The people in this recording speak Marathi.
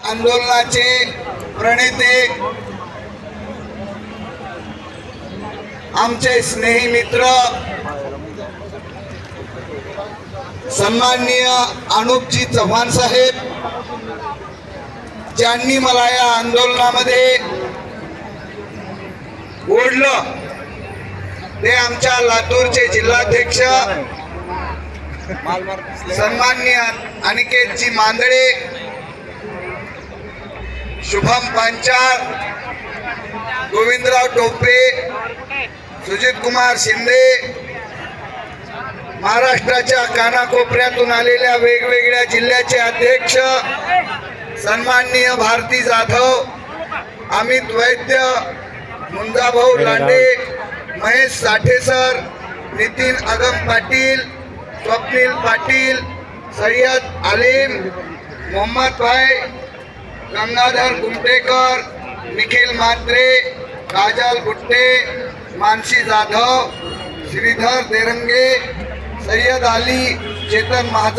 आंदोलनाचे प्रणेते, आमचे स्नेही मित्र सन्माननीय अनुपजी चव्हाण साहेब, ज्यांनी मला या आंदोलनामध्ये ओढलं, ते आमच्या लातूरचे जिल्हाध्यक्ष सन्माननीय अनिकेतजी मांदळे, शुभम पांचाळ, गोविंदराव टोपे, सुजित कुमार शिंदे, महाराष्ट्राच्या कानाकोपऱ्यातून आलेल्या वेगवेगळ्या जिल्ह्याचे अध्यक्ष सन्माननीय भारती जाधव, अमित वैद्य, मुंजाभाऊ लांडे, महेश साठे सर, नितीन अगम पाटील, स्वप्नील पाटील, सय्यद आलिम, मोहम्मद भाई, गंगाधर गुंटेकर, निखिल म्हात्रे, काजल गुट्टे, मानसी जाधव, श्रीधर देरंगे, सय्यद अली, चेतन महाजन।